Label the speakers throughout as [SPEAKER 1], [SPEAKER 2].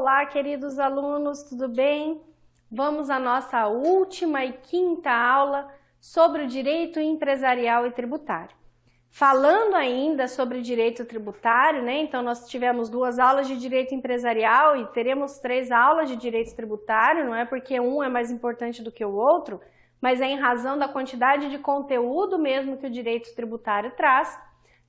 [SPEAKER 1] Olá, queridos alunos, tudo bem? Vamos à nossa última e quinta aula sobre o direito empresarial e tributário. Falando ainda sobre direito tributário, né? Então nós tivemos 2 aulas de direito empresarial e teremos 3 aulas de direito tributário, não é porque um é mais importante do que o outro, mas é em razão da quantidade de conteúdo mesmo que o direito tributário traz.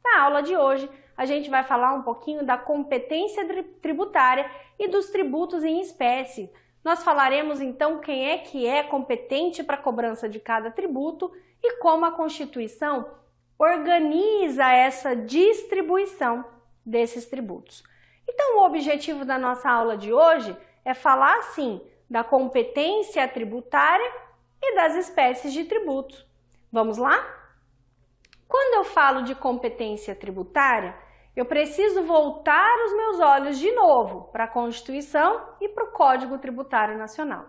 [SPEAKER 1] Na aula de hoje, a gente vai falar um pouquinho da competência tributária e dos tributos em espécie. Nós falaremos então quem é competente para a cobrança de cada tributo e como a Constituição organiza essa distribuição desses tributos. Então, o objetivo da nossa aula de hoje é falar, sim, da competência tributária e das espécies de tributos. Vamos lá? Quando eu falo de competência tributária, eu preciso voltar os meus olhos de novo para a Constituição e para o Código Tributário Nacional.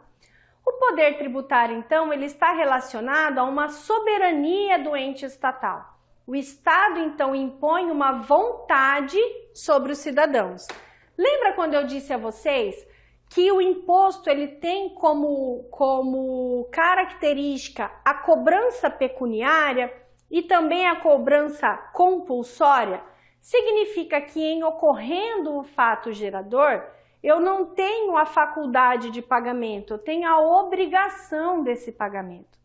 [SPEAKER 1] O poder tributário, então, ele está relacionado a uma soberania do ente estatal. O Estado, então, impõe uma vontade sobre os cidadãos. Lembra quando eu disse a vocês que o imposto ele tem como característica a cobrança pecuniária e também a cobrança compulsória? Significa que em ocorrendo o fato gerador, eu não tenho a faculdade de pagamento, eu tenho a obrigação desse pagamento.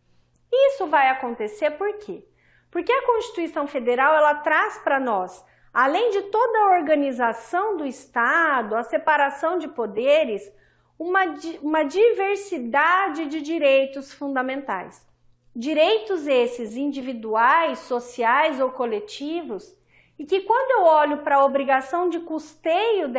[SPEAKER 1] Isso vai acontecer por quê? Porque a Constituição Federal ela traz para nós, além de toda a organização do Estado, a separação de poderes, uma diversidade de direitos fundamentais. Direitos esses individuais, sociais ou coletivos, e que quando eu olho para a obrigação de custeio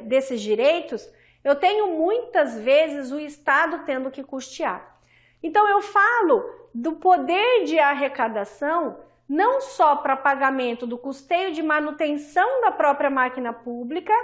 [SPEAKER 1] desses direitos, eu tenho muitas vezes o Estado tendo que custear. Então eu falo do poder de arrecadação não só para pagamento do custeio de manutenção da própria máquina pública,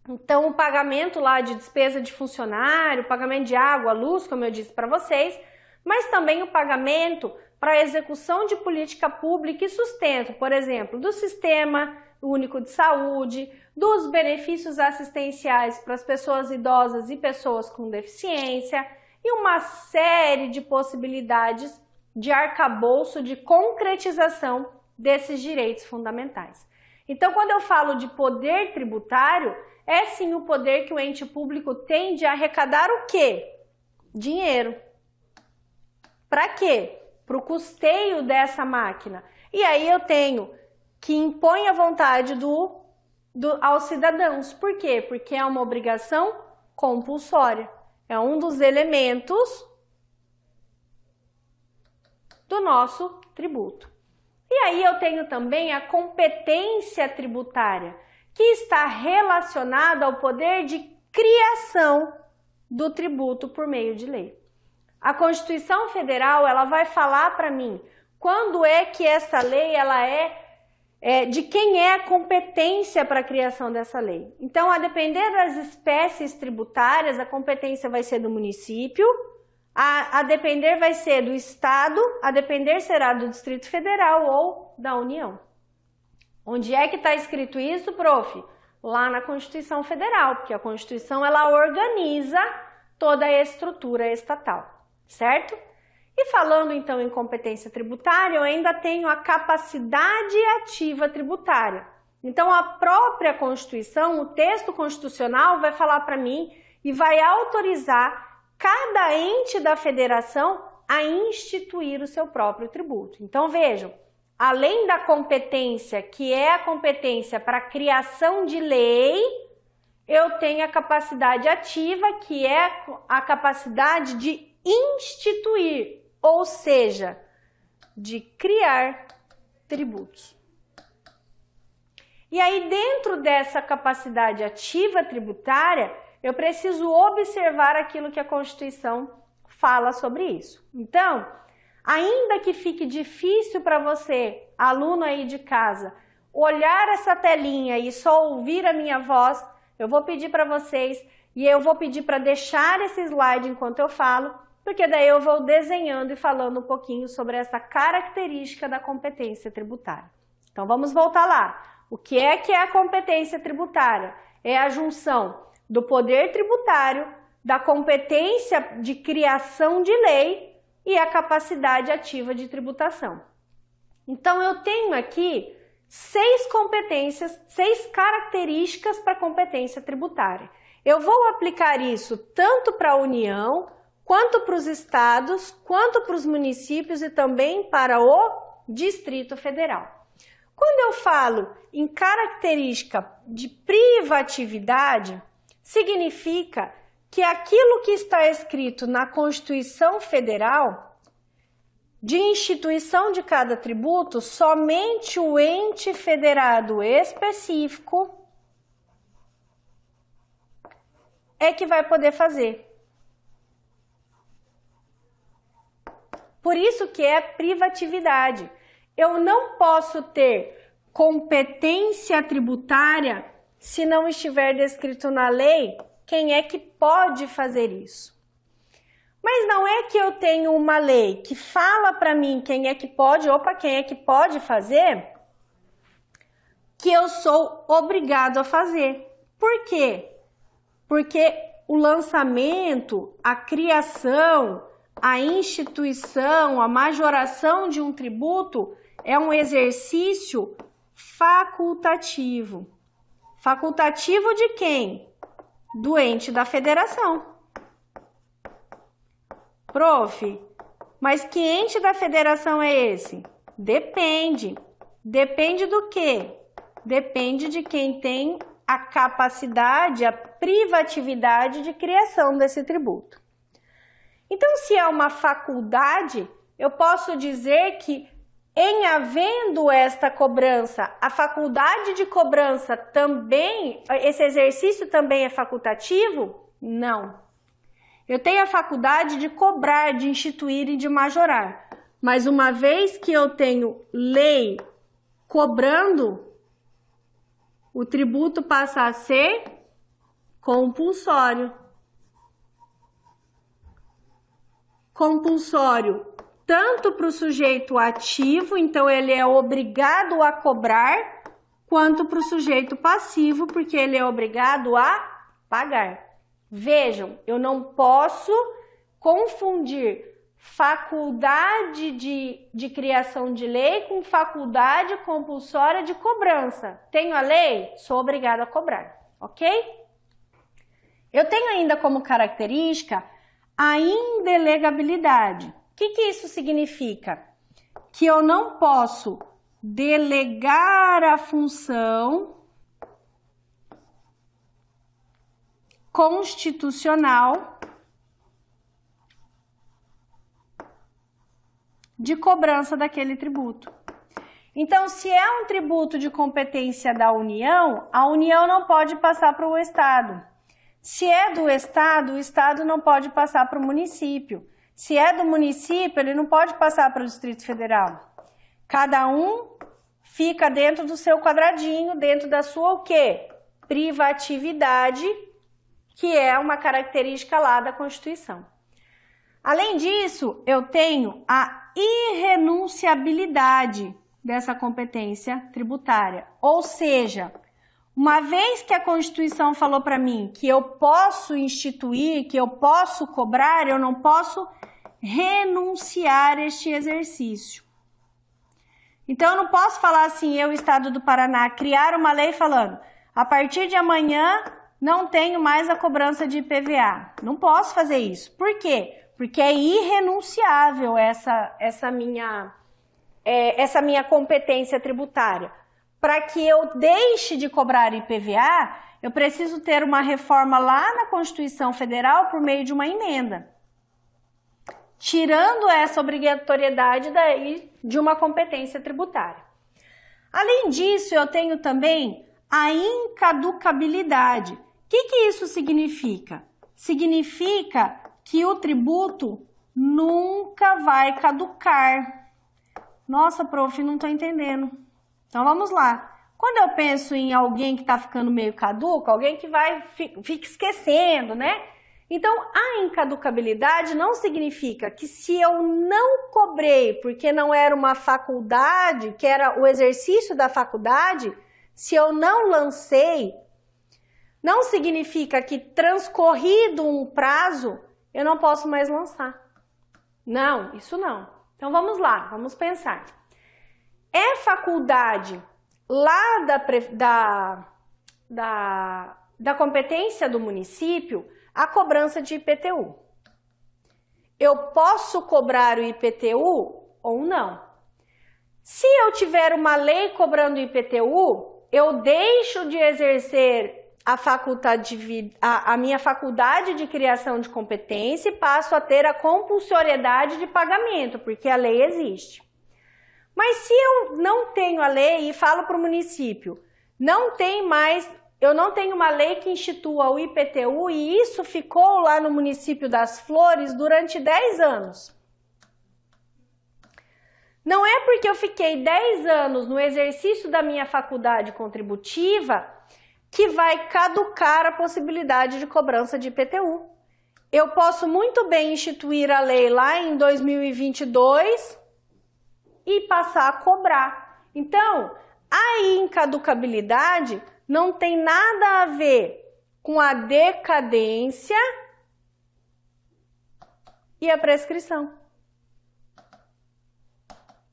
[SPEAKER 1] então o pagamento lá de despesa de funcionário, pagamento de água, luz, como eu disse para vocês, mas também o pagamento para a execução de política pública e sustento, por exemplo, do Sistema Único de Saúde, dos benefícios assistenciais para as pessoas idosas e pessoas com deficiência e uma série de possibilidades de arcabouço de concretização desses direitos fundamentais. Então, quando eu falo de poder tributário, é sim o poder que o ente público tem de arrecadar o quê? Dinheiro. Para quê? Para o custeio dessa máquina. E aí eu tenho que impõe a vontade aos cidadãos. Por quê? Porque é uma obrigação compulsória. É um dos elementos do nosso tributo. E aí eu tenho também a competência tributária, que está relacionada ao poder de criação do tributo por meio de lei. A Constituição Federal ela vai falar para mim quando é que essa lei ela de quem é a competência para a criação dessa lei. Então, a depender das espécies tributárias, a competência vai ser do município, a depender vai ser do Estado, a depender será do Distrito Federal ou da União. Onde é que está escrito isso, prof? Lá na Constituição Federal, porque a Constituição ela organiza toda a estrutura estatal. Certo? E falando então em competência tributária, eu ainda tenho a capacidade ativa tributária. Então a própria Constituição, o texto constitucional vai falar para mim e vai autorizar cada ente da federação a instituir o seu próprio tributo. Então vejam, além da competência, que é a competência para a criação de lei, eu tenho a capacidade ativa, que é a capacidade de instituir, ou seja, de criar tributos. E aí, dentro dessa capacidade ativa tributária, eu preciso observar aquilo que a Constituição fala sobre isso. Então, ainda que fique difícil para você, aluno aí de casa, olhar essa telinha e só ouvir a minha voz, eu vou pedir para vocês e eu vou pedir para deixar esse slide enquanto eu falo, porque daí eu vou desenhando e falando um pouquinho sobre essa característica da competência tributária. Então vamos voltar lá. O que é a competência tributária? É a junção do poder tributário, da competência de criação de lei e a capacidade ativa de tributação. Então, eu tenho aqui 6 competências, 6 características para competência tributária. Eu vou aplicar isso tanto para a União, quanto para os estados, quanto para os municípios e também para o Distrito Federal. Quando eu falo em característica de privatividade, significa que aquilo que está escrito na Constituição Federal, de instituição de cada tributo, somente o ente federado específico é que vai poder fazer. Por isso que é privatividade. Eu não posso ter competência tributária se não estiver descrito na lei quem é que pode fazer isso. Mas não é que eu tenho uma lei que fala para mim quem é que pode fazer, que eu sou obrigado a fazer. Por quê? Porque o lançamento, a criação, a instituição, a majoração de um tributo é um exercício facultativo. Facultativo de quem? Do ente da federação. Prof, mas que ente da federação é esse? Depende. Depende do quê? Depende de quem tem a capacidade, a privatividade de criação desse tributo. Então, se é uma faculdade, eu posso dizer que, em havendo esta cobrança, a faculdade de cobrança também, esse exercício também é facultativo? Não. Eu tenho a faculdade de cobrar, de instituir e de majorar. Mas uma vez que eu tenho lei cobrando, o tributo passa a ser compulsório. Compulsório tanto para o sujeito ativo, então ele é obrigado a cobrar, quanto para o sujeito passivo, porque ele é obrigado a pagar. Vejam, eu não posso confundir faculdade de criação de lei com faculdade compulsória de cobrança. Tenho a lei? Sou obrigado a cobrar, ok? Eu tenho ainda como característica a indelegabilidade. O que isso significa? Que eu não posso delegar a função constitucional de cobrança daquele tributo. Então, se é um tributo de competência da União, a União não pode passar para o Estado. Se é do Estado, o Estado não pode passar para o município. Se é do município, ele não pode passar para o Distrito Federal. Cada um fica dentro do seu quadradinho, dentro da sua o quê? Privatividade, que é uma característica lá da Constituição. Além disso, eu tenho a irrenunciabilidade dessa competência tributária. Ou seja, uma vez que a Constituição falou para mim que eu posso instituir, que eu posso cobrar, eu não posso renunciar a este exercício. Então, eu não posso falar assim, eu, Estado do Paraná, criar uma lei falando, a partir de amanhã não tenho mais a cobrança de IPVA. Não posso fazer isso. Por quê? Porque é irrenunciável essa minha competência tributária. Para que eu deixe de cobrar IPVA, eu preciso ter uma reforma lá na Constituição Federal por meio de uma emenda, tirando essa obrigatoriedade daí de uma competência tributária. Além disso, eu tenho também a incaducabilidade. O que isso significa? Significa que o tributo nunca vai caducar. Nossa, prof, não estou entendendo. Então, vamos lá. Quando eu penso em alguém que está ficando meio caduco, alguém que fica esquecendo, né? Então, a incaducabilidade não significa que se eu não cobrei porque não era uma faculdade, que era o exercício da faculdade, se eu não lancei, não significa que transcorrido um prazo, eu não posso mais lançar. Não, isso não. Então vamos lá, vamos pensar. É faculdade lá da competência do município a cobrança de IPTU. Eu posso cobrar o IPTU ou não? Se eu tiver uma lei cobrando IPTU, eu deixo de exercer a minha faculdade de criação de competência e passo a ter a compulsoriedade de pagamento, porque a lei existe. Mas se eu não tenho a lei e falo para o município, eu não tenho uma lei que institua o IPTU e isso ficou lá no município das Flores durante 10 anos. Não é porque eu fiquei 10 anos no exercício da minha faculdade contributiva que vai caducar a possibilidade de cobrança de IPTU. Eu posso muito bem instituir a lei lá em 2022 e passar a cobrar. Então, a incaducabilidade não tem nada a ver com a decadência e a prescrição.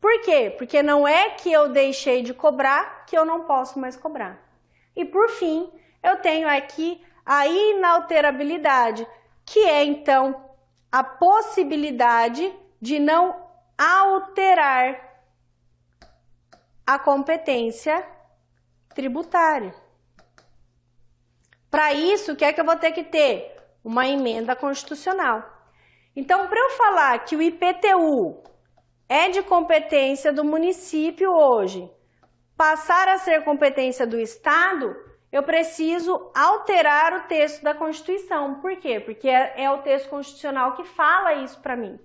[SPEAKER 1] Por quê? Porque não é que eu deixei de cobrar que eu não posso mais cobrar. E por fim, eu tenho aqui a inalterabilidade, que é então a possibilidade de não alterar a competência tributária. Para isso, o que é que eu vou ter que ter? Uma emenda constitucional. Então, para eu falar que o IPTU é de competência do município hoje, passar a ser competência do Estado, eu preciso alterar o texto da Constituição. Por quê? Porque é o texto constitucional que fala isso para mim.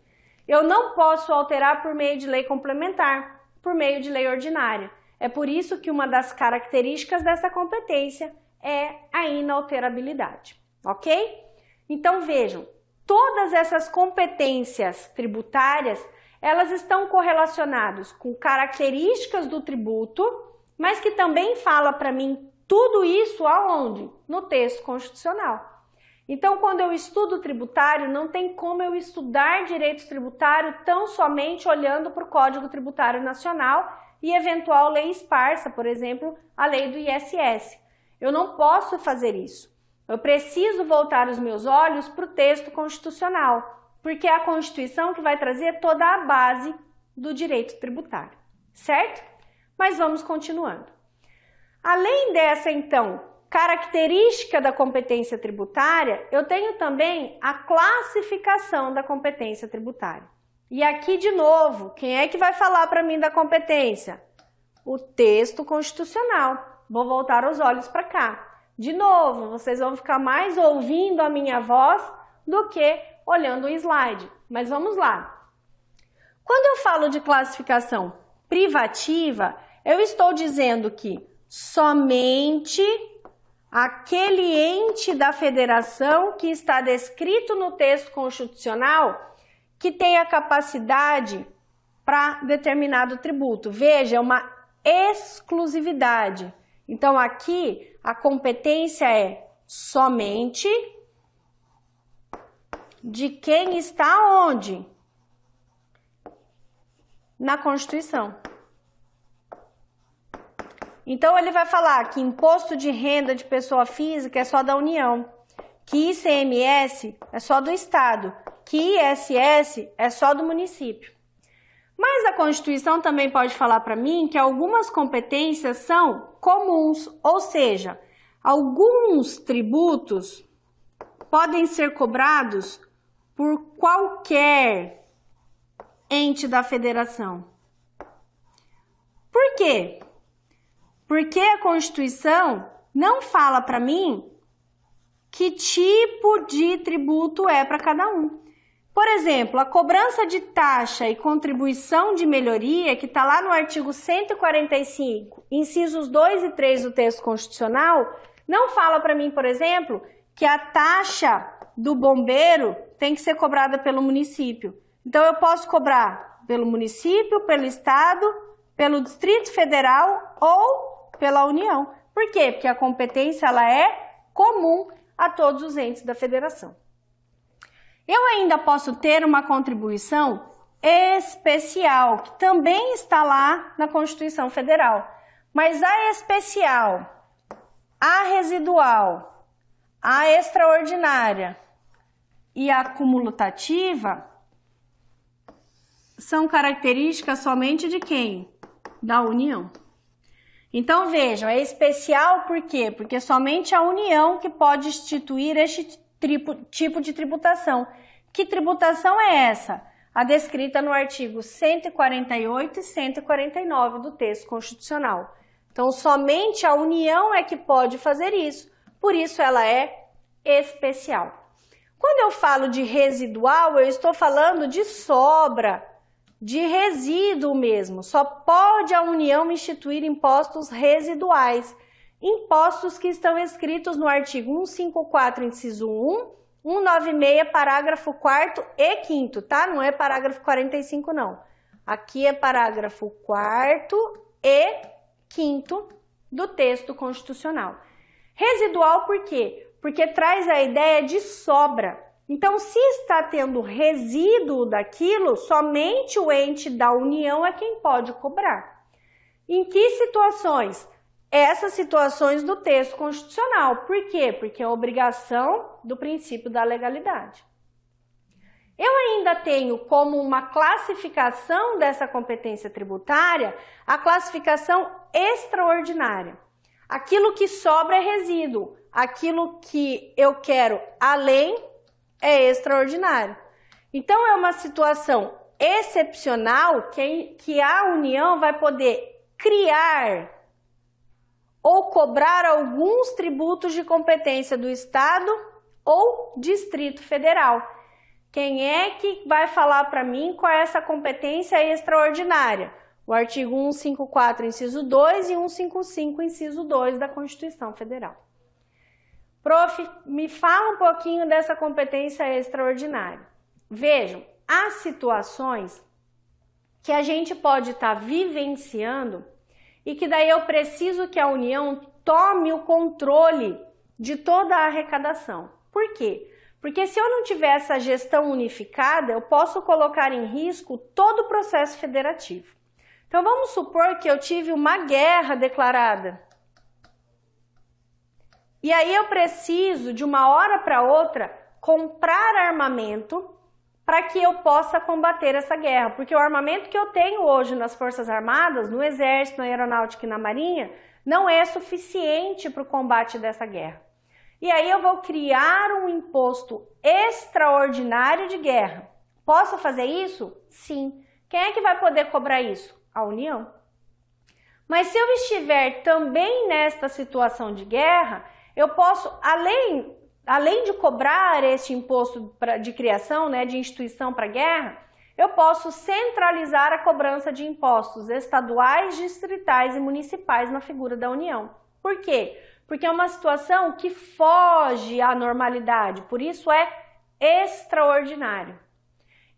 [SPEAKER 1] Eu não posso alterar por meio de lei complementar, por meio de lei ordinária. É por isso que uma das características dessa competência é a inalterabilidade, ok? Então vejam, todas essas competências tributárias, elas estão correlacionadas com características do tributo, mas que também fala para mim tudo isso aonde? No texto constitucional. Então, quando eu estudo tributário, não tem como eu estudar direito tributário tão somente olhando para o Código Tributário Nacional e eventual lei esparsa, por exemplo, a lei do ISS. Eu não posso fazer isso. Eu preciso voltar os meus olhos para o texto constitucional, porque é a Constituição que vai trazer toda a base do direito tributário, certo? Mas vamos continuando. Além dessa, então, característica da competência tributária, eu tenho também a classificação da competência tributária. E aqui, de novo, quem é que vai falar para mim da competência? O texto constitucional. Vou voltar os olhos para cá. De novo, vocês vão ficar mais ouvindo a minha voz do que olhando o slide. Mas vamos lá. Quando eu falo de classificação privativa, eu estou dizendo que somente aquele ente da federação que está descrito no texto constitucional que tem a capacidade para determinado tributo. Veja, é uma exclusividade. Então, aqui, a competência é somente de quem está onde? Na Constituição. Então, ele vai falar que imposto de renda de pessoa física é só da União, que ICMS é só do Estado, que ISS é só do município. Mas a Constituição também pode falar para mim que algumas competências são comuns, ou seja, alguns tributos podem ser cobrados por qualquer ente da federação. Por quê? Porque a Constituição não fala para mim que tipo de tributo é para cada um. Por exemplo, a cobrança de taxa e contribuição de melhoria, que está lá no artigo 145, incisos 2 e 3 do texto constitucional, não fala para mim, por exemplo, que a taxa do bombeiro tem que ser cobrada pelo município. Então, eu posso cobrar pelo município, pelo Estado, pelo Distrito Federal ou pela União. Por quê? Porque a competência ela é comum a todos os entes da federação. Eu ainda posso ter uma contribuição especial, que também está lá na Constituição Federal, mas a especial, a residual, a extraordinária e a cumulativa são características somente de quem? Da União. Então vejam, é especial por quê? Porque somente a União que pode instituir este tipo de tributação. Que tributação é essa? A descrita no artigo 148 e 149 do texto constitucional. Então somente a União é que pode fazer isso, por isso ela é especial. Quando eu falo de residual, eu estou falando de sobra, de resíduo mesmo. Só pode a União instituir impostos residuais, impostos que estão escritos no artigo 154, inciso 1, 196, parágrafo 4º e 5º, tá? Não é parágrafo 45, não. Aqui é parágrafo 4º e 5º do texto constitucional. Residual por quê? Porque traz a ideia de sobra. Então, se está tendo resíduo daquilo, somente o ente da União é quem pode cobrar. Em que situações? Essas situações do texto constitucional. Por quê? Porque é obrigação do princípio da legalidade. Eu ainda tenho como uma classificação dessa competência tributária a classificação extraordinária. Aquilo que sobra é resíduo, aquilo que eu quero além é extraordinário. Então é uma situação excepcional que a União vai poder criar ou cobrar alguns tributos de competência do Estado ou Distrito Federal. Quem é que vai falar para mim qual é essa competência extraordinária? O artigo 154, inciso 2 e 155, inciso 2 da Constituição Federal. Prof, me fala um pouquinho dessa competência extraordinária. Vejam, há situações que a gente pode estar vivenciando e que daí eu preciso que a União tome o controle de toda a arrecadação. Por quê? Porque se eu não tiver essa gestão unificada, eu posso colocar em risco todo o processo federativo. Então vamos supor que eu tive uma guerra declarada. E aí eu preciso, de uma hora para outra, comprar armamento para que eu possa combater essa guerra. Porque o armamento que eu tenho hoje nas Forças Armadas, no Exército, na Aeronáutica e na Marinha, não é suficiente para o combate dessa guerra. E aí eu vou criar um imposto extraordinário de guerra. Posso fazer isso? Sim. Quem é que vai poder cobrar isso? A União. Mas se eu estiver também nesta situação de guerra, eu posso, além de cobrar este imposto de criação, né, de instituição para guerra, eu posso centralizar a cobrança de impostos estaduais, distritais e municipais na figura da União. Por quê? Porque é uma situação que foge à normalidade, por isso é extraordinário.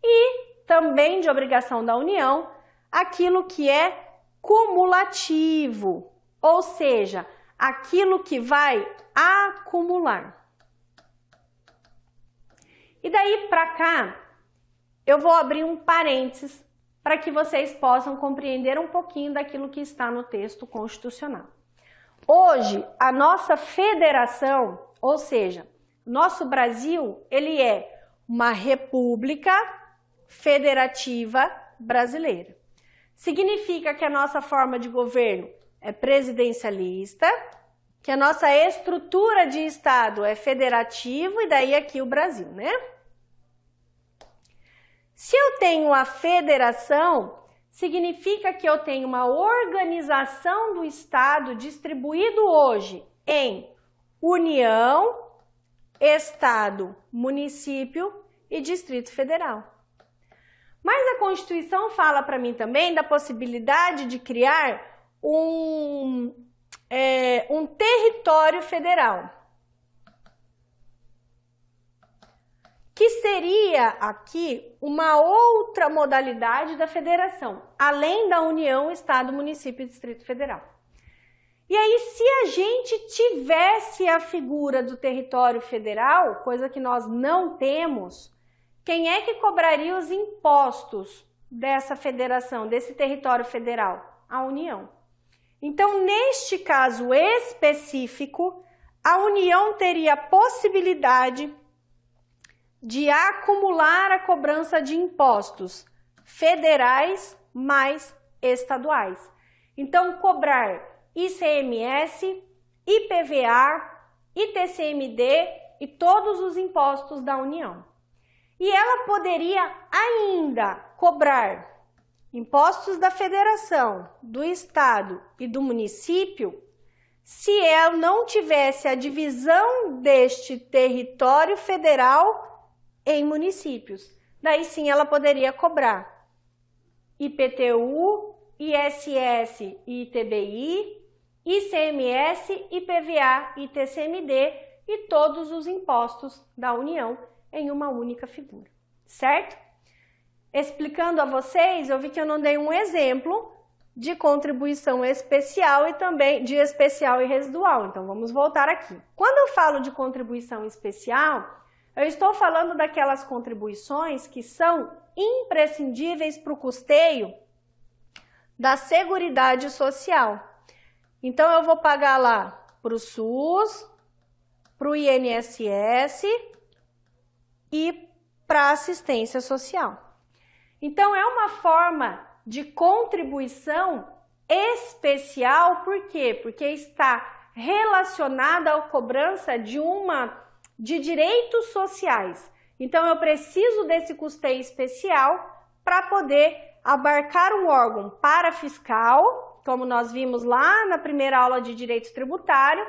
[SPEAKER 1] E também de obrigação da União, aquilo que é cumulativo, ou seja, aquilo que vai acumular. E daí para cá, eu vou abrir um parênteses para que vocês possam compreender um pouquinho daquilo que está no texto constitucional. Hoje, a nossa federação, ou seja, nosso Brasil, ele é uma república federativa brasileira. Significa que a nossa forma de governo é presidencialista, que a nossa estrutura de Estado é federativo e daí aqui o Brasil, né? Se eu tenho a federação, significa que eu tenho uma organização do Estado distribuído hoje em União, Estado, Município e Distrito Federal. Mas a Constituição fala para mim também da possibilidade de criar um território federal, que seria aqui uma outra modalidade da federação, além da União, Estado, Município e Distrito Federal. E aí, se a gente tivesse a figura do território federal, coisa que nós não temos, quem é que cobraria os impostos dessa federação, desse território federal? A União. Então, neste caso específico, a União teria a possibilidade de acumular a cobrança de impostos federais mais estaduais. Então, cobrar ICMS, IPVA, ITCMD e todos os impostos da União. E ela poderia ainda cobrar impostos da federação, do estado e do município se ela não tivesse a divisão deste território federal em municípios. Daí sim ela poderia cobrar IPTU, ISS e ITBI, ICMS, IPVA, ITCMD e todos os impostos da União em uma única figura, certo? Explicando a vocês, eu vi que eu não dei um exemplo de contribuição especial e também de especial e residual, então vamos voltar aqui. Quando eu falo de contribuição especial, eu estou falando daquelas contribuições que são imprescindíveis para o custeio da Seguridade Social. Então, eu vou pagar lá para o SUS, para o INSS e para a assistência social. Então, é uma forma de contribuição especial, por quê? Porque está relacionada à cobrança de direitos sociais. Então, eu preciso desse custeio especial para poder abarcar um órgão parafiscal, como nós vimos lá na primeira aula de direito tributário,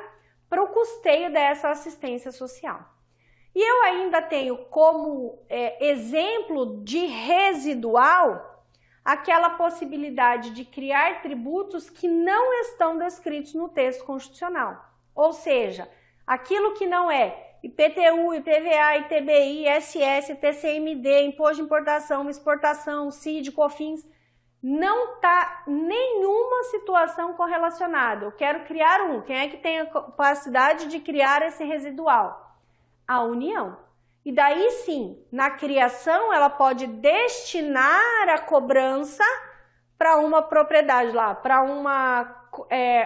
[SPEAKER 1] para o custeio dessa assistência social. E eu ainda tenho como exemplo de residual aquela possibilidade de criar tributos que não estão descritos no texto constitucional. Ou seja, aquilo que não é IPTU, IPVA, ITBI, ISS, TCMD, Imposto de Importação, Exportação, CID, COFINS, não está nenhuma situação correlacionada. Eu quero criar um. Quem é que tem a capacidade de criar esse residual? A União. E daí sim, na criação, ela pode destinar a cobrança para uma propriedade lá, para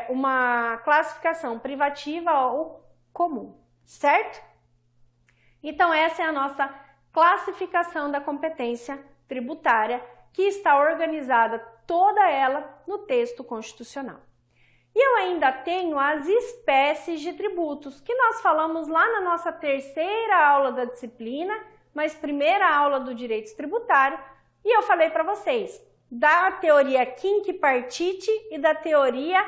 [SPEAKER 1] uma classificação privativa ou comum, certo? Então, essa é a nossa classificação da competência tributária, que está organizada toda ela no texto constitucional. E eu ainda tenho as espécies de tributos, que nós falamos lá na nossa terceira aula da disciplina, mas primeira aula do direito tributário, e eu falei para vocês da teoria quinquipartite e da teoria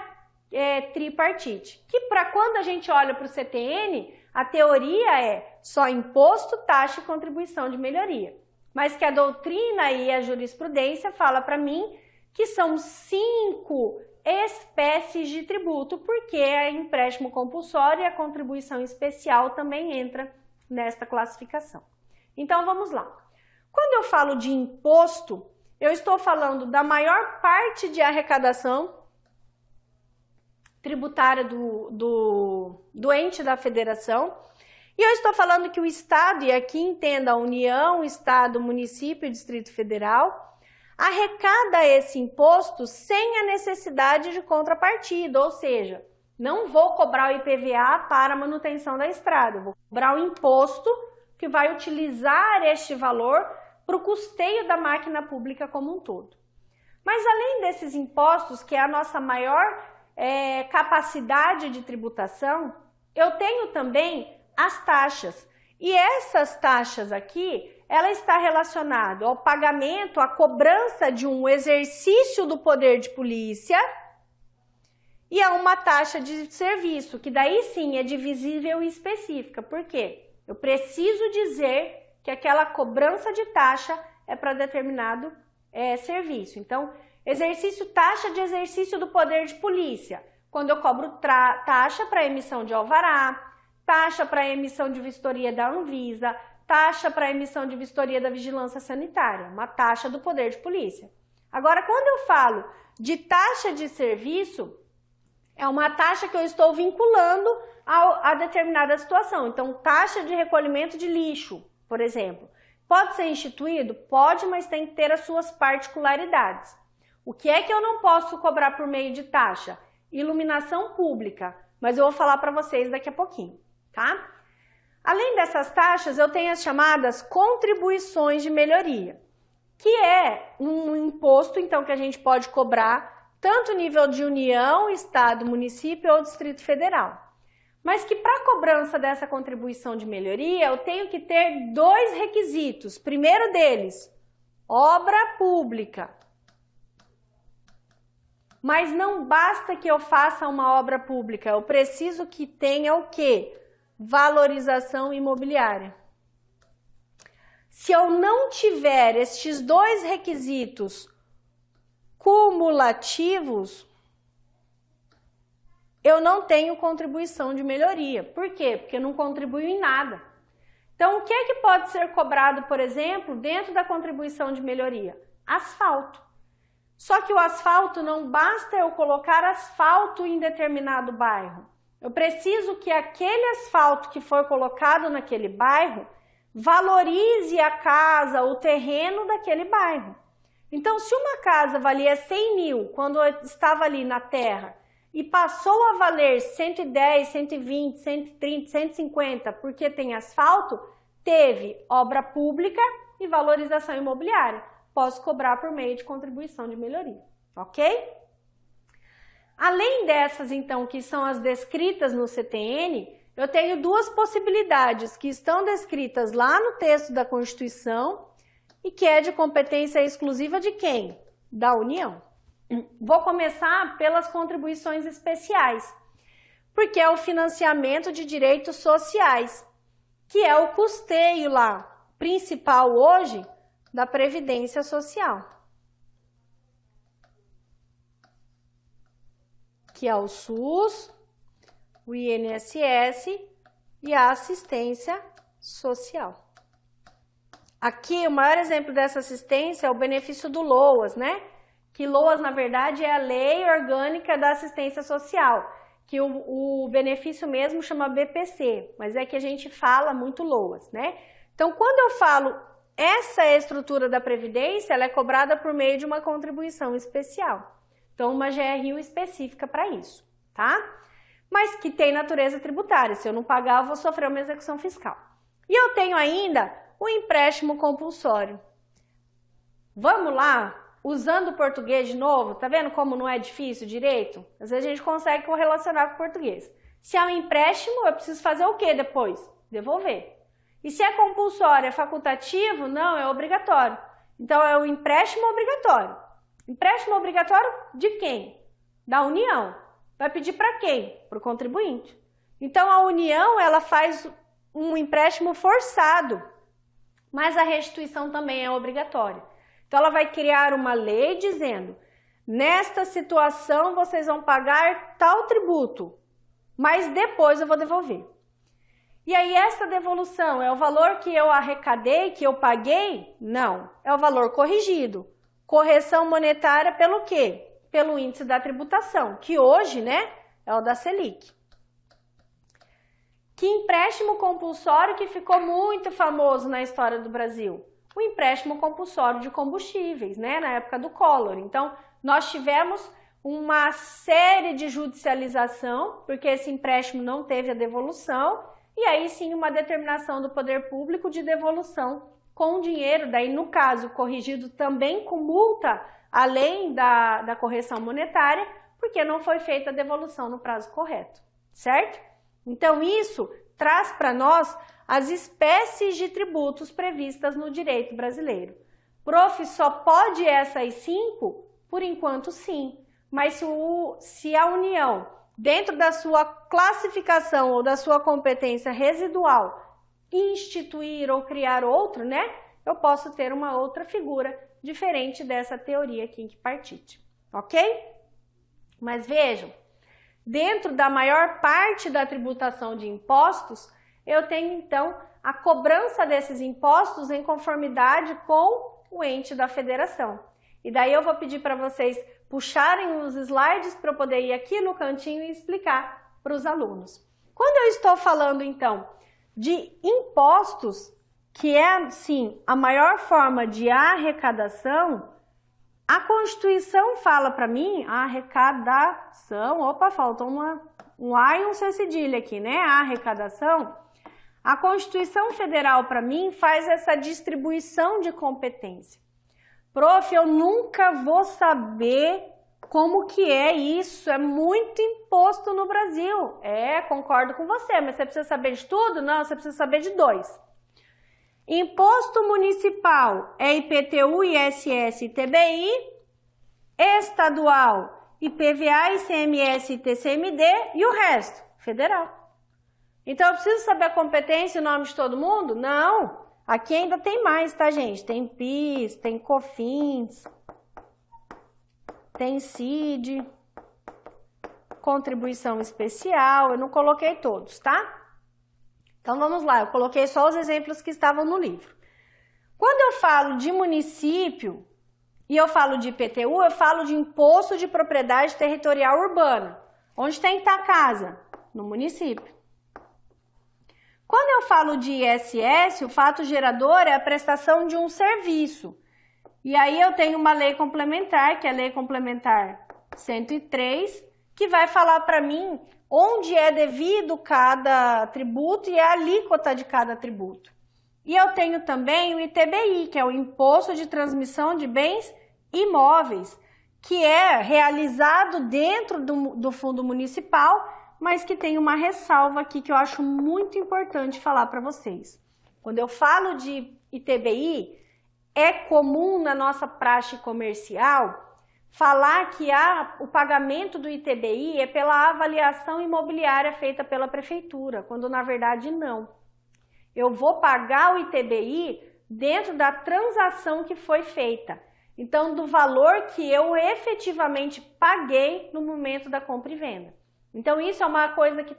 [SPEAKER 1] tripartite, que para quando a gente olha para o CTN, a teoria é só imposto, taxa e contribuição de melhoria. Mas que a doutrina e a jurisprudência fala para mim que são 5 espécies de tributo, porque a empréstimo compulsório e a contribuição especial também entra nesta classificação. Então vamos lá. Quando eu falo de imposto, eu estou falando da maior parte de arrecadação tributária do ente da federação, e eu estou falando que o Estado, e aqui entenda a União, Estado, Município e Distrito Federal, arrecada esse imposto sem a necessidade de contrapartida, ou seja, não vou cobrar o IPVA para a manutenção da estrada, vou cobrar o imposto que vai utilizar este valor para o custeio da máquina pública como um todo. Mas além desses impostos, que é a nossa maior capacidade de tributação, eu tenho também as taxas. E essas taxas aqui, ela está relacionada ao pagamento, à cobrança de um exercício do poder de polícia e a uma taxa de serviço, que daí sim é divisível e específica. Por quê? Eu preciso dizer que aquela cobrança de taxa é para determinado serviço. Então, taxa de exercício do poder de polícia, quando eu cobro taxa para emissão de alvará, taxa para emissão de vistoria da Anvisa, taxa para emissão de vistoria da Vigilância Sanitária, uma taxa do poder de polícia. Agora, quando eu falo de taxa de serviço, É uma taxa que eu estou vinculando a determinada situação. Então, taxa de recolhimento de lixo, por exemplo. Pode ser instituído? Pode, mas tem que ter as suas particularidades. O que é que eu não posso cobrar por meio de taxa? Iluminação pública, mas eu vou falar para vocês daqui a pouquinho, tá? Além dessas taxas, eu tenho as chamadas contribuições de melhoria, que é um imposto, então, que a gente pode cobrar tanto nível de União, Estado, município ou Distrito Federal. Mas que para a cobrança dessa contribuição de melhoria, eu tenho que ter dois requisitos. Primeiro deles, obra pública. Mas não basta que eu faça uma obra pública, eu preciso que tenha o quê? Valorização imobiliária. Se eu não tiver estes dois requisitos cumulativos, eu não tenho contribuição de melhoria. Por quê? Porque eu não contribuo em nada. Então, o que é que pode ser cobrado, por exemplo, dentro da contribuição de melhoria? Asfalto. Só que o asfalto não basta eu colocar asfalto em determinado bairro. Eu preciso que aquele asfalto que foi colocado naquele bairro valorize a casa, o terreno daquele bairro. Então, se uma casa valia 100 mil quando estava ali na terra e passou a valer 110, 120, 130, 150 porque tem asfalto, teve obra pública e valorização imobiliária. Posso cobrar por meio de contribuição de melhoria, ok? Além dessas, então, que são as descritas no CTN, eu tenho duas possibilidades que estão descritas lá no texto da Constituição e que é de competência exclusiva de quem? Da União. Vou começar pelas contribuições especiais, porque é o financiamento de direitos sociais, que é o custeio lá, principal hoje, da Previdência Social, que é o SUS, o INSS e a assistência social. Aqui, o maior exemplo dessa assistência é o benefício do LOAS, né? Que LOAS, na verdade, é a Lei Orgânica da Assistência Social, que o benefício mesmo chama BPC, mas é que a gente fala muito LOAS, né? Então, quando eu falo essa estrutura da Previdência, ela é cobrada por meio de uma contribuição especial. Então, uma GRU específica para isso, tá? Mas que tem natureza tributária. Se eu não pagar, eu vou sofrer uma execução fiscal. E eu tenho ainda o empréstimo compulsório. Vamos lá? Usando o português de novo, tá vendo como não é difícil o direito? Às vezes a gente consegue correlacionar com o português. Se é um empréstimo, eu preciso fazer o quê depois? Devolver. E se é compulsório, é facultativo? Não, é obrigatório. Então, é o empréstimo obrigatório. Empréstimo obrigatório de quem? Da União. Vai pedir para quem? Para o contribuinte. Então, a União, ela faz um empréstimo forçado, mas a restituição também é obrigatória. Então, ela vai criar uma lei dizendo, nesta situação, vocês vão pagar tal tributo, mas depois eu vou devolver. E aí, essa devolução é o valor que eu arrecadei, que eu paguei? Não, é o valor corrigido. Correção monetária pelo quê? Pelo índice da tributação, que hoje, né, é o da Selic. Que empréstimo compulsório que ficou muito famoso na história do Brasil? O empréstimo compulsório de combustíveis, né, na época do Collor. Então, nós tivemos uma série de judicialização, porque esse empréstimo não teve a devolução, e aí sim uma determinação do poder público de devolução com dinheiro, daí no caso corrigido também com multa, além da correção monetária, porque não foi feita a devolução no prazo correto, certo? Então isso traz para nós as espécies de tributos previstas no direito brasileiro. Prof, só pode essas 5? Por enquanto sim, mas se a União, dentro da sua classificação ou da sua competência residual, instituir ou criar outro, né? Eu posso ter uma outra figura diferente dessa teoria quinquepartite, ok? Mas vejam, dentro da maior parte da tributação de impostos, eu tenho então a cobrança desses impostos em conformidade com o ente da federação. E daí eu vou pedir para vocês puxarem os slides para eu poder ir aqui no cantinho e explicar para os alunos. Quando eu estou falando, então, de impostos, que é, sim, a maior forma de arrecadação, a Constituição fala para mim, a arrecadação, opa, faltou um A e um C cedilha aqui, né? A arrecadação. A Constituição Federal, para mim, faz essa distribuição de competência. Prof, eu nunca vou saber como que é isso, é muito imposto no Brasil. Concordo com você, mas você precisa saber de tudo? Não, você precisa saber de 2. Imposto municipal é IPTU, ISS e TBI, estadual, IPVA, ICMS e TCMD e o resto, federal. Então eu preciso saber a competência e o nome de todo mundo? Não, aqui ainda tem mais, tá, gente? Tem PIS, tem COFINS, tem CID, contribuição especial, eu não coloquei todos, tá? Então vamos lá, eu coloquei só os exemplos que estavam no livro. Quando eu falo de município e eu falo de IPTU, eu falo de Imposto de Propriedade Territorial Urbana. Onde tem que estar a casa? No município. Quando eu falo de ISS, o fato gerador é a prestação de um serviço. E aí eu tenho uma lei complementar, que é a Lei Complementar 103, que vai falar para mim onde é devido cada tributo e a alíquota de cada tributo. E eu tenho também o ITBI, que é o Imposto de Transmissão de Bens Imóveis, que é realizado dentro do Fundo Municipal, mas que tem uma ressalva aqui que eu acho muito importante falar para vocês. Quando eu falo de ITBI, é comum na nossa praxe comercial falar que o pagamento do ITBI é pela avaliação imobiliária feita pela prefeitura, quando na verdade não. Eu vou pagar o ITBI dentro da transação que foi feita. Então, do valor que eu efetivamente paguei no momento da compra e venda. Então, isso é uma coisa que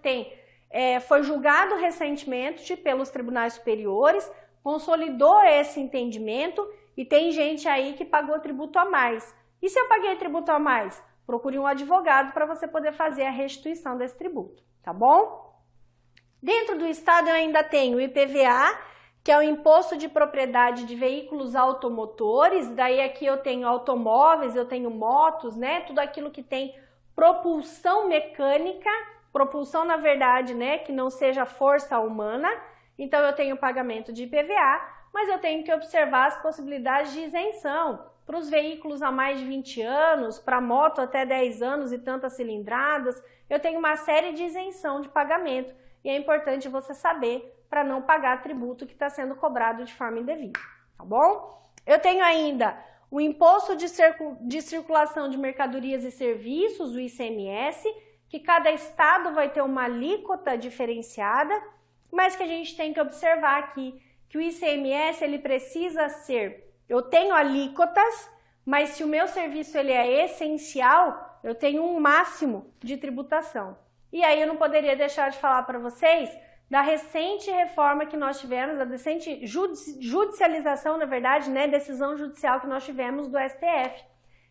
[SPEAKER 1] foi julgado recentemente pelos tribunais superiores, consolidou esse entendimento e tem gente aí que pagou tributo a mais. E se eu paguei tributo a mais? Procure um advogado para você poder fazer a restituição desse tributo, tá bom? Dentro do estado eu ainda tenho o IPVA, que é o Imposto de Propriedade de Veículos Automotores, daí aqui eu tenho automóveis, eu tenho motos, né? Tudo aquilo que tem propulsão mecânica, propulsão na verdade, né? Que não seja força humana, então eu tenho pagamento de IPVA, mas eu tenho que observar as possibilidades de isenção. Para os veículos há mais de 20 anos, para moto até 10 anos e tantas cilindradas, eu tenho uma série de isenção de pagamento e é importante você saber para não pagar tributo que está sendo cobrado de forma indevida, tá bom? Eu tenho ainda o Imposto de Circulação de Mercadorias e Serviços, o ICMS, que cada estado vai ter uma alíquota diferenciada, mas que a gente tem que observar aqui que o ICMS ele precisa ser... Eu tenho alíquotas, mas se o meu serviço ele é essencial, eu tenho um máximo de tributação. E aí eu não poderia deixar de falar para vocês da recente reforma que nós tivemos, da recente judicialização, na verdade, né, decisão judicial que nós tivemos do STF,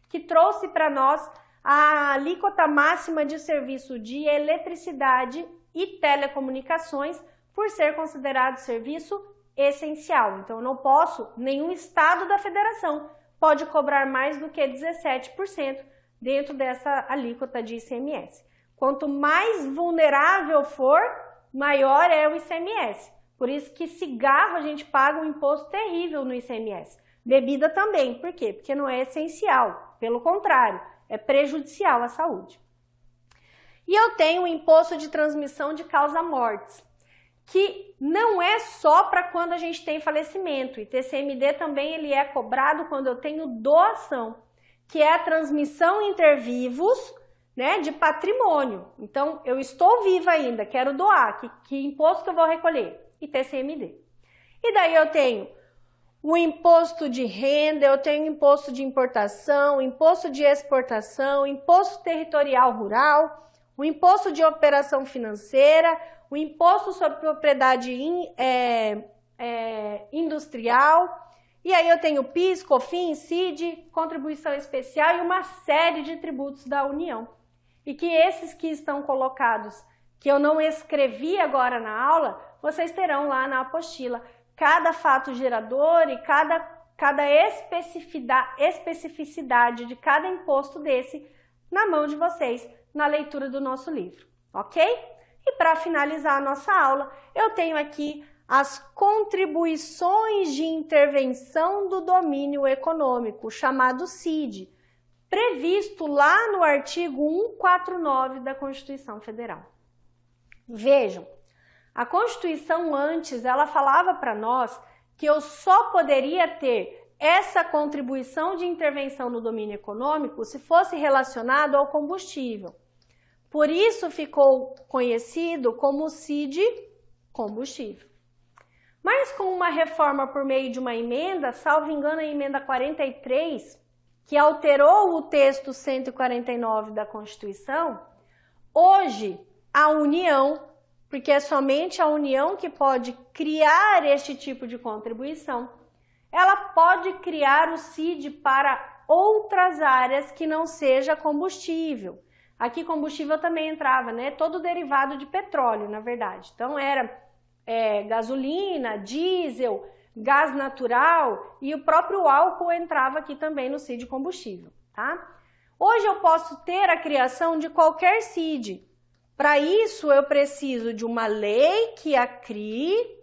[SPEAKER 1] que trouxe para nós a alíquota máxima de serviço de eletricidade e telecomunicações por ser considerado serviço essencial. Então, eu não posso, nenhum estado da federação pode cobrar mais do que 17% dentro dessa alíquota de ICMS. Quanto mais vulnerável for, maior é o ICMS. Por isso que cigarro a gente paga um imposto terrível no ICMS. Bebida também. Por quê? Porque não é essencial. Pelo contrário, é prejudicial à saúde. E eu tenho o imposto de transmissão de causa-mortes, que não é só para quando a gente tem falecimento. E TCMD também ele é cobrado quando eu tenho doação, que é a transmissão intervivos, né, de patrimônio. Então, eu estou viva ainda, quero doar, que imposto que eu vou recolher? ITCMD. E daí eu tenho o imposto de renda, eu tenho imposto de importação, imposto de exportação, imposto territorial rural, o imposto de operação financeira, o imposto sobre propriedade industrial, E aí eu tenho PIS, COFINS, CID, contribuição especial e uma série de tributos da União. E que esses que estão colocados, que eu não escrevi agora na aula, vocês terão lá na apostila. Cada fato gerador e cada especificidade de cada imposto desse na mão de vocês, na leitura do nosso livro, ok? E para finalizar a nossa aula, eu tenho aqui as contribuições de intervenção do domínio econômico, chamado CID, previsto lá no artigo 149 da Constituição Federal. Vejam, a Constituição antes, ela falava para nós que eu só poderia ter essa contribuição de intervenção no domínio econômico se fosse relacionado ao combustível. Por isso ficou conhecido como CID combustível. Mas com uma reforma por meio de uma emenda, salvo engano a emenda 43, que alterou o texto 149 da Constituição, hoje a União, porque é somente a União que pode criar este tipo de contribuição, ela pode criar o CID para outras áreas que não seja combustível. Aqui combustível também entrava, né? Todo derivado de petróleo, na verdade. Então era gasolina, diesel, gás natural e o próprio álcool entrava aqui também no CID combustível, tá? Hoje eu posso ter a criação de qualquer CID. Para isso eu preciso de uma lei que a crie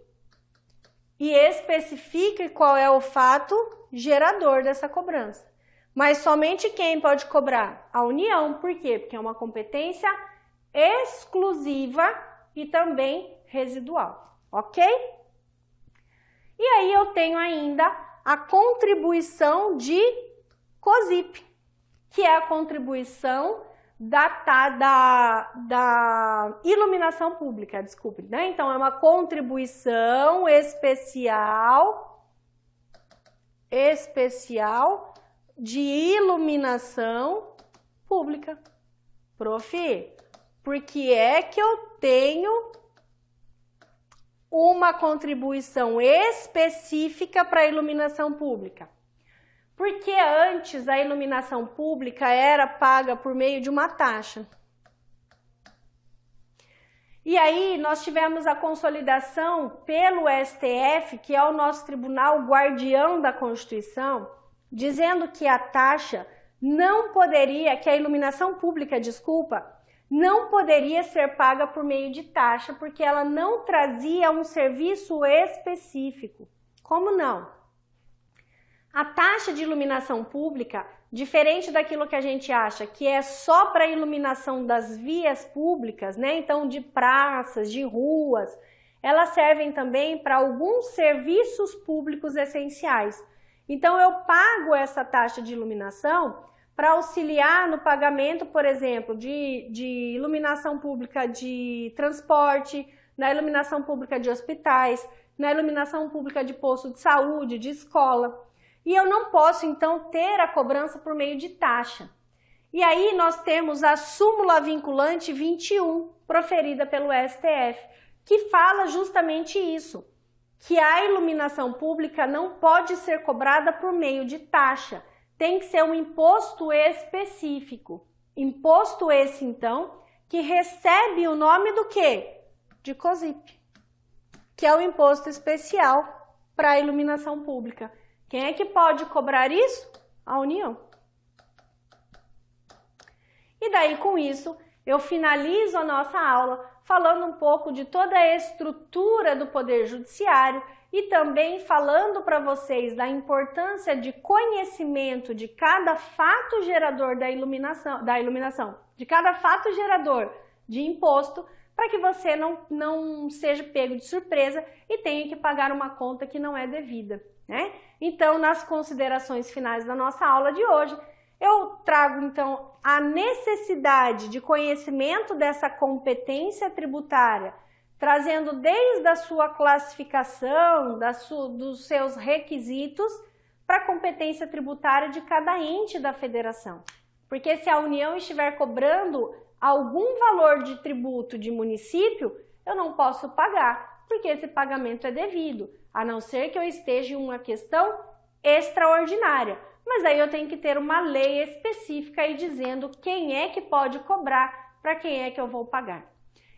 [SPEAKER 1] e especifique qual é o fato gerador dessa cobrança. Mas somente quem pode cobrar? A União. Por quê? Porque é uma competência exclusiva e também residual, ok? E aí eu tenho ainda a contribuição de COSIP, que é a contribuição da iluminação pública, desculpe, né? Então é uma contribuição especial de iluminação pública. Prof, por que é que eu tenho uma contribuição específica para a iluminação pública? Porque antes a iluminação pública era paga por meio de uma taxa. E aí nós tivemos a consolidação pelo STF, que é o nosso tribunal guardião da Constituição, dizendo que a taxa não poderia, que a iluminação pública, não poderia ser paga por meio de taxa, porque ela não trazia um serviço específico. Como não? A taxa de iluminação pública, diferente daquilo que a gente acha que é só para a iluminação das vias públicas, né? Então de praças, de ruas, elas servem também para alguns serviços públicos essenciais. Então eu pago essa taxa de iluminação para auxiliar no pagamento, por exemplo, de iluminação pública de transporte, na iluminação pública de hospitais, na iluminação pública de posto de saúde, de escola. E eu não posso, então, ter a cobrança por meio de taxa. E aí nós temos a súmula vinculante 21, proferida pelo STF, que fala justamente isso, que a iluminação pública não pode ser cobrada por meio de taxa, tem que ser um imposto específico. Imposto esse, então, que recebe o nome do quê? De COSIP, que é o imposto especial para a iluminação pública. Quem é que pode cobrar isso? A União. E daí, com isso, eu finalizo a nossa aula falando um pouco de toda a estrutura do Poder Judiciário e também falando para vocês da importância de conhecimento de cada fato gerador da iluminação, de cada fato gerador de imposto, para que você não seja pego de surpresa e tenha que pagar uma conta que não é devida, né? Então, nas considerações finais da nossa aula de hoje, eu trago, então, a necessidade de conhecimento dessa competência tributária, trazendo desde a sua classificação, dos seus requisitos, para a competência tributária de cada ente da federação. Porque se a União estiver cobrando algum valor de tributo de município, eu não posso pagar, porque esse pagamento é devido, a não ser que eu esteja em uma questão extraordinária. Mas aí eu tenho que ter uma lei específica aí dizendo quem é que pode cobrar, para quem é que eu vou pagar.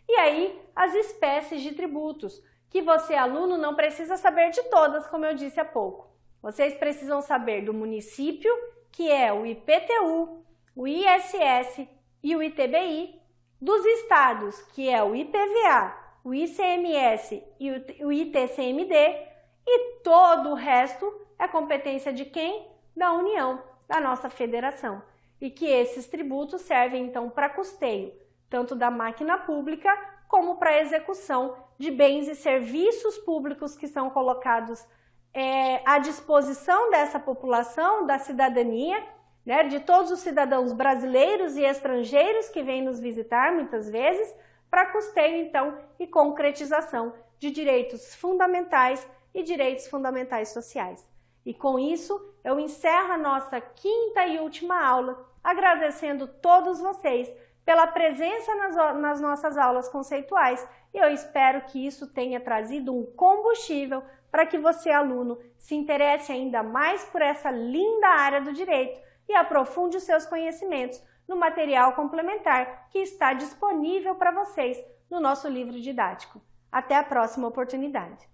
[SPEAKER 1] E aí, as espécies de tributos, que você, aluno, não precisa saber de todas, como eu disse há pouco. Vocês precisam saber do município, que é o IPTU, o ISS e o ITBI, dos estados, que é o IPVA, o ICMS e o ITCMD, e todo o resto é competência de quem? Da União, da nossa federação. E que esses tributos servem, então, para custeio, tanto da máquina pública, como para a execução de bens e serviços públicos que são colocados à disposição dessa população, da cidadania, né, de todos os cidadãos brasileiros e estrangeiros que vêm nos visitar, muitas vezes, para custeio, então, e concretização de direitos fundamentais e direitos fundamentais sociais. E com isso, eu encerro a nossa quinta e última aula, agradecendo todos vocês pela presença nas nossas aulas conceituais, e eu espero que isso tenha trazido um combustível para que você, aluno, se interesse ainda mais por essa linda área do direito e aprofunde os seus conhecimentos no material complementar que está disponível para vocês no nosso livro didático. Até a próxima oportunidade!